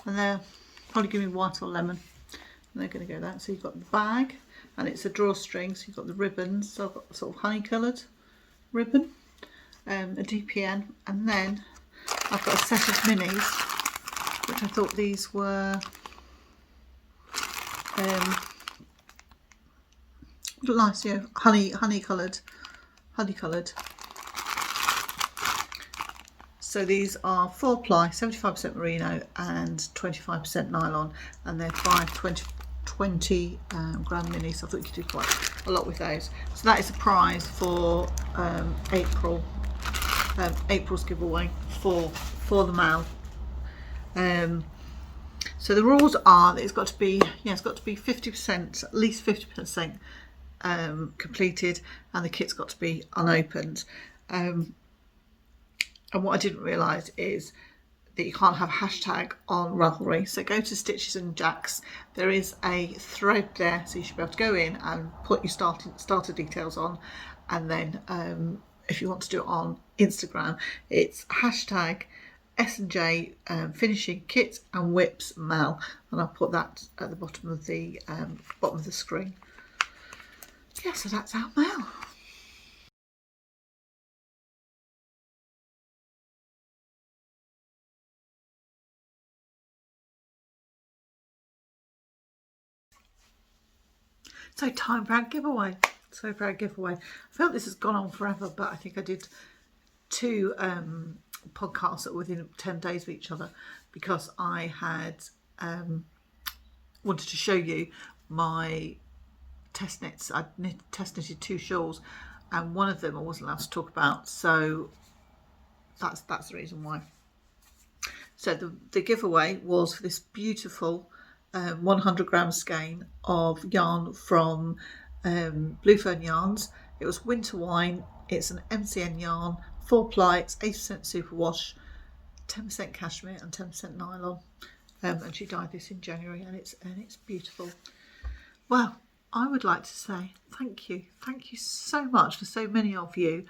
and they're probably going to be white or lemon, and they're going to go there. So you've got the bag, and it's a drawstring, so you've got the ribbons. So I've got sort of honey coloured ribbon, a DPN, and then I've got a set of minis, which I thought these were nice, you know, honey coloured. So these are 4-ply, 75% merino and 25% nylon, and they're 20 gram minis. So I thought you could do quite a lot with those. So that is a prize for April's giveaway for the mail. So the rules are that it's got to be 50%, at least 50% completed, and the kit's got to be unopened. And what I didn't realise is that you can't have a hashtag on Ravelry. So go to Stitches and Jacks. There is a thread there, so you should be able to go in and put your starter details on, and then if you want to do it on Instagram, it's hashtag S&J finishing kit and WIPS Mal, and I'll put that at the bottom of the screen. Yeah, so that's our mail. So time for our giveaway. I felt this has gone on forever, but I think I did 2 podcasts that were within 10 days of each other, because I had wanted to show you my test knits. I test knitted 2 shawls, and one of them I wasn't allowed to talk about, so that's the reason why. So the giveaway was for this beautiful 100-gram skein of yarn from Blue Fern Yarns. It was Winter Wine. It's an MCN yarn, 4 ply, it's 80% superwash, 10% cashmere and 10% nylon. And she dyed this in January, and it's beautiful. Well, I would like to say thank you so much for so many of you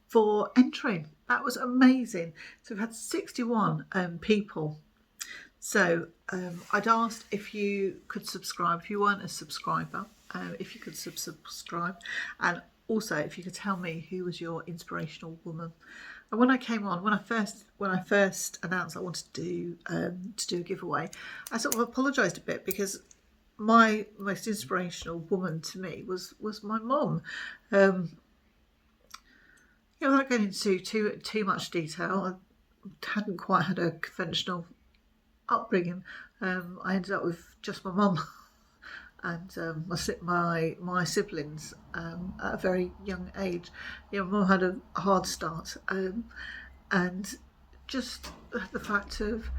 for entering. That was amazing. So we've had 61 people. So I'd asked if you could subscribe, if you weren't a subscriber, if you could subscribe, and also if you could tell me who was your inspirational woman. And when I came on, when I first announced I wanted to do a giveaway, I sort of apologised a bit, because my most inspirational woman to me was my mum. Without going into too much detail, I hadn't quite had a conventional upbringing. I ended up with just my mum and my siblings at a very young age. Mum had a hard start, and just the fact of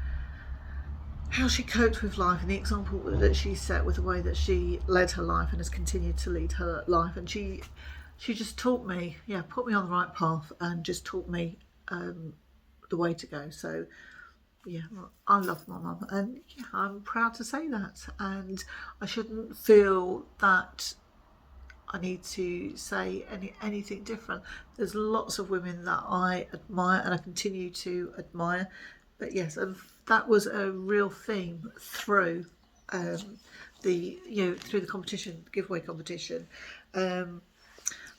how she coped with life and the example that she set with the way that she led her life and has continued to lead her life. And she just taught me, put me on the right path, and just taught me the way to go. So I love my mum, and I'm proud to say that, and I shouldn't feel that I need to say anything different. There's lots of women that I admire and I continue to admire, but yes, and that was a real theme through through the competition, giveaway competition.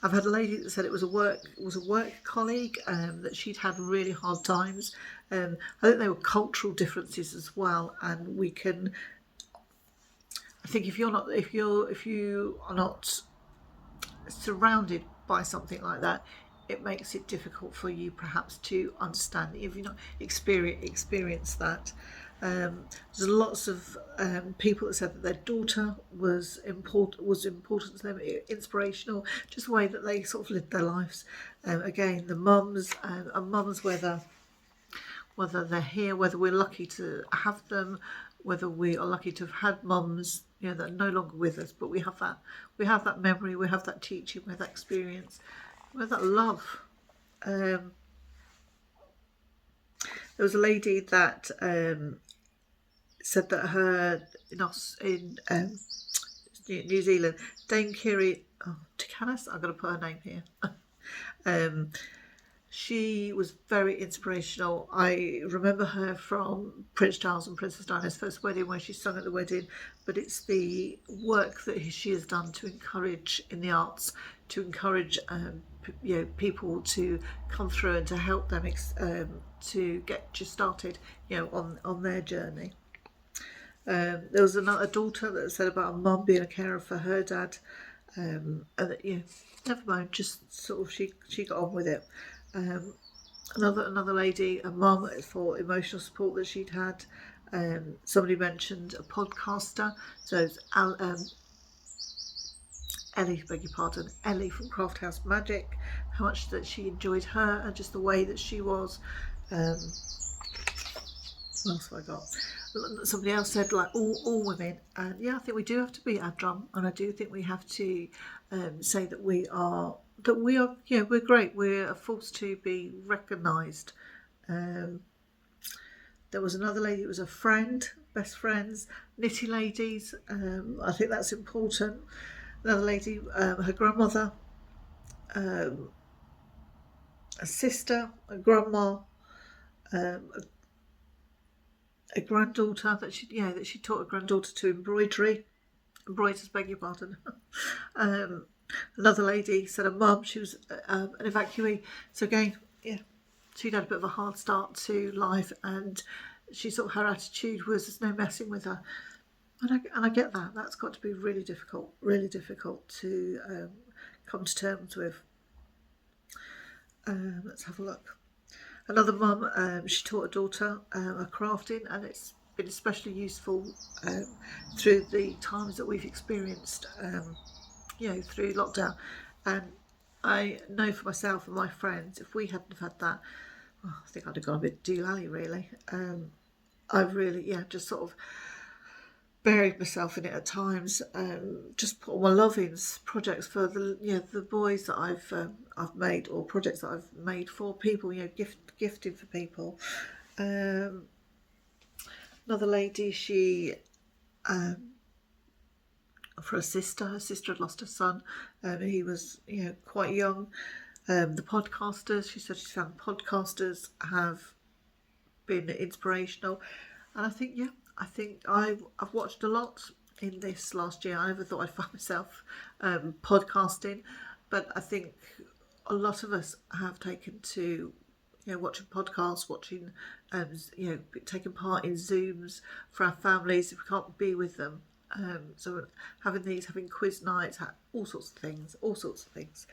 I've had a lady that said it was a work colleague, that she'd had really hard times. I think there were cultural differences as well, and we can. I think if you are not surrounded by something like that, it makes it difficult for you perhaps to understand if you've not experienced that. There's lots of people that said that their daughter was important to them, inspirational, just the way that they sort of lived their lives. Again, the mums and mums, whether they're here, whether we're lucky to have them, whether we are lucky to have had mums, that are no longer with us, but we have that memory, we have that teaching, we have that experience, we have that love. There was a lady that said that her in New Zealand, Dame Kiri Tikanis, I'm going to put her name here. She was very inspirational. I remember her from Prince Charles and Princess Diana's first wedding, where she sung at the wedding, but it's the work that she has done to encourage in the arts, to encourage people to come through and to help them to get just started on their journey. There was another daughter that said about a mum being a carer for her dad, and that never mind, just sort of she got on with it. Another lady, a mum, for emotional support that she'd had. Somebody mentioned a podcaster, so it's Ellie, beg your pardon, Ellie from Craft House Magic, how much that she enjoyed her and just the way that she was. What else have I got? Somebody else said, like, all women, and I think we do have to beat our drum, and I do think we have to say that we are we're great, we're a force to be recognised. There was another lady, it was a friend, best friends, knitty ladies. I think that's important. Another lady, her grandmother, a sister, a grandma, a granddaughter that she taught her granddaughter to embroiders, beg your pardon. Another lady said a mum, she was an evacuee. So again, yeah, she'd had a bit of a hard start to life, and she sort of, her attitude was there's no messing with her. And I get that. That's got to be really difficult to come to terms with. Let's have a look. Another mum, she taught her daughter a crafting, and it's been especially useful through the times that we've experienced, through lockdown. And I know for myself and my friends, if we hadn't have had that, I think I'd have gone a bit doolally, really. I've really, just sort of buried myself in it at times. Just put all my love in projects for the boys that I've made, or projects that I've made for people, gifting for people. Another lady, she for her sister had lost her son. He was quite young. The podcasters, she said she found podcasters have been inspirational, and I think I've watched a lot in this last year. I never thought I'd find myself podcasting, but I think a lot of us have taken to watching podcasts, watching taking part in Zooms for our families if we can't be with them. So having quiz nights, all sorts of things.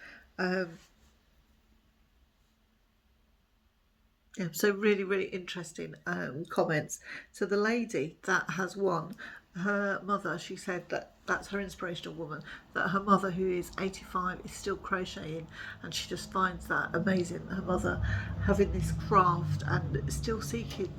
So really, really interesting comments. So the lady that has won, her mother, she said that's her inspirational woman, that her mother, who is 85, is still crocheting, and she just finds that amazing. Her mother having this craft and still seeking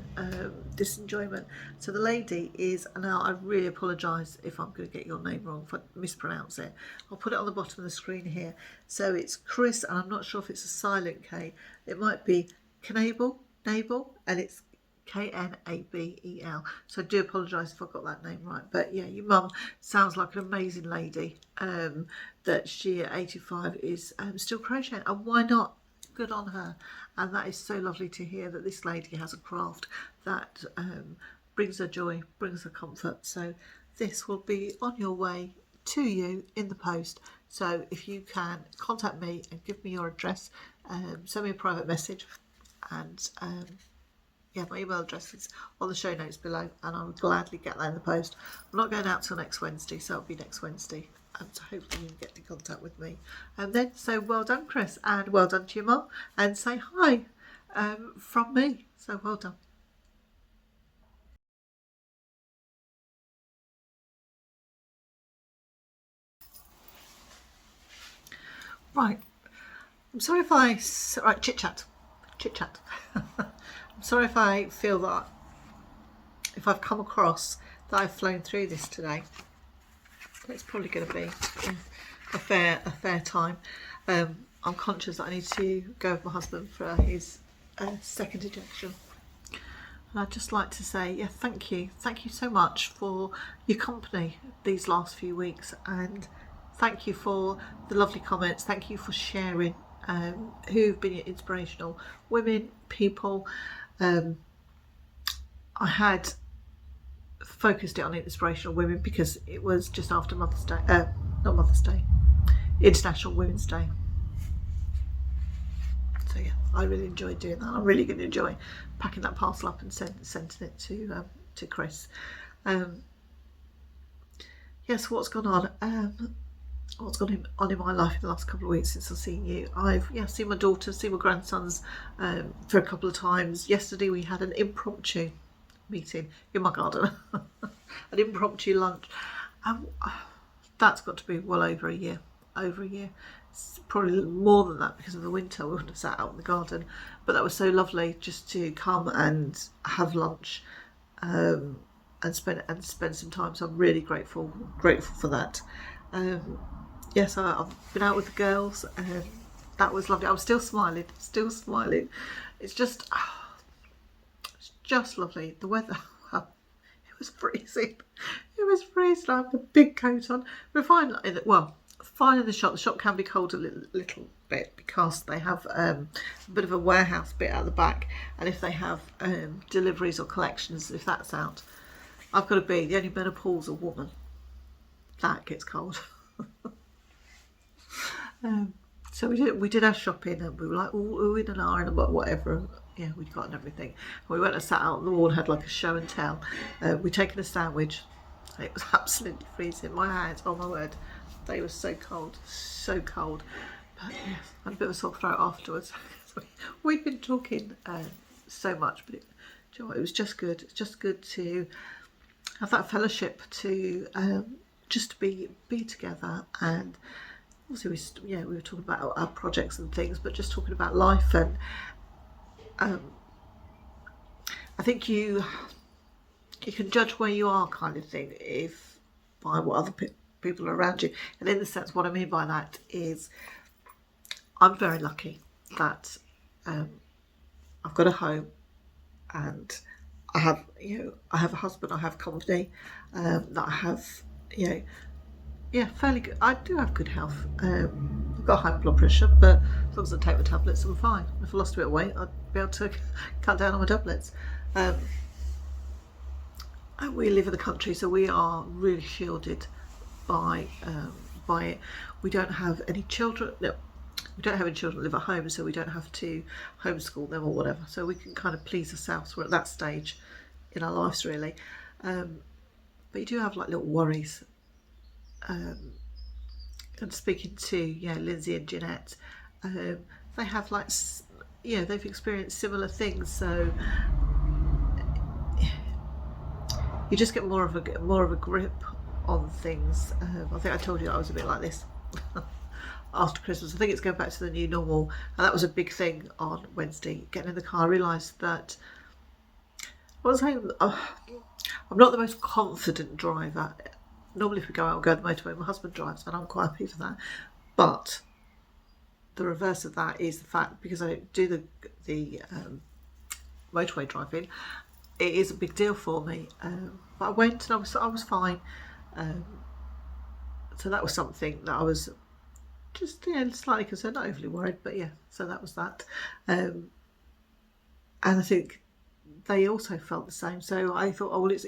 this enjoyment. So the lady is, now I really apologise if I'm going to get your name wrong, if I mispronounce it. I'll put it on the bottom of the screen here. So it's Chris, and I'm not sure if it's a silent K. It might be Knabel, and it's Knabel. So I do apologise if I got that name right. But yeah, your mum sounds like an amazing lady. That she at 85 is still crocheting, and why not? Good on her. And that is so lovely to hear that this lady has a craft that brings her joy, brings her comfort. So this will be on your way to you in the post. So if you can contact me and give me your address, send me a private message, and my email address is on the show notes below, and I would gladly get that in the post. I'm not going out till next Wednesday, so it'll be next Wednesday, and so hopefully you can get in contact with me. And then, so well done, Chris, and well done to your mum, and say hi from me. So well done. Right, I'm sorry if chit chat. I'm sorry if I feel that if I've come across that I've flown through this today. It's probably going to be a fair time. I'm conscious that I need to go with my husband for his second injection. And I'd just like to say, thank you so much for your company these last few weeks, and thank you for the lovely comments. Thank you for sharing who've been inspirational women, people. I had focused it on inspirational women because it was just after Mother's Day, not Mother's Day, International Women's Day. So yeah, I really enjoyed doing that. I'm really going to enjoy packing that parcel up and sending it to Chris. So what's gone on? What's gone on in my life in the last couple of weeks since I've seen you? I've seen my daughter, seen my grandsons for a couple of times. Yesterday we had an impromptu meeting in my garden, an impromptu lunch. That's got to be well over a year. It's probably more than that because of the winter. We wouldn't have sat out in the garden, but that was so lovely just to come and have lunch and spend some time. So I'm really grateful for that. Yes, I've been out with the girls, and that was lovely. I'm still smiling. It's just just lovely. The weather, well, it was freezing. It was freezing. I had a big coat on. We're fine. Fine in the shop. The shop can be cold a little bit because they have a bit of a warehouse bit at the back, and if they have deliveries or collections, if that's out, I've got to be the only menopausal woman that gets cold. So we did our shopping, and we were like ooh in and ahhing about whatever. Yeah, we'd gotten everything. We went and sat out on the wall and had like a show and tell. We'd taken a sandwich. It was absolutely freezing. My hands, oh my word, they were so cold, so cold. But yes, I had a bit of a sore throat afterwards. We'd been talking so much, but it was just good. It's just good to have that fellowship, to just to be together. And obviously we were talking about our projects and things, but just talking about life. And I think you can judge where you are, kind of thing, if by what other people are around you. And in the sense, what I mean by that is I'm very lucky that I've got a home, and I have a husband, I have company, that I have fairly good. I do have good health. I've got high blood pressure, but as long as I take my tablets, I'm fine. If I lost a bit of weight, I'd be able to cut down on my tablets. We live in the country, so we are really shielded by it. We don't have any children. No, we don't have any children that live at home, so we don't have to homeschool them or whatever. So we can kind of please ourselves. We're at that stage in our lives, really. But you do have like little worries. And speaking to Lindsay and Jeanette, they have like they've experienced similar things, so you just get more of a grip on things. I think I told you I was a bit like this after Christmas. I think it's going back to the new normal, and that was a big thing on Wednesday. Getting in the car, I realised that I was saying I'm not the most confident driver. Normally if we go out and go the motorway, my husband drives, and I'm quite happy for that. But the reverse of that is the fact, because I don't do the motorway driving, it is a big deal for me. But I went and I was fine. So that was something that I was just slightly concerned, not overly worried, but yeah. So that was that. And I think they also felt the same. So I thought, oh well, it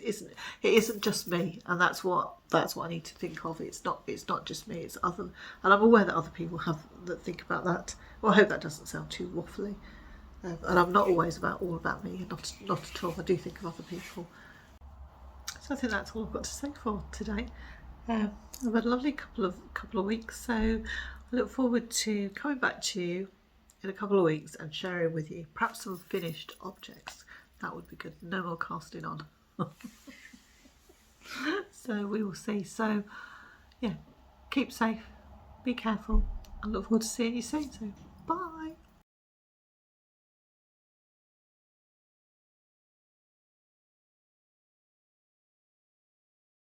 isn't just me, and that's what I need to think of. It's not just me. It's other, and I'm aware that other people that think about that. Well, I hope that doesn't sound too waffly. And I'm not always all about me, not at all. I do think of other people. So I think that's all I've got to say for today. I've had a lovely couple of weeks, so I look forward to coming back to you in a couple of weeks and sharing with you perhaps some finished objects. That would be good. No more casting on. So we will see. So yeah, keep safe, be careful. I look forward to seeing you soon. So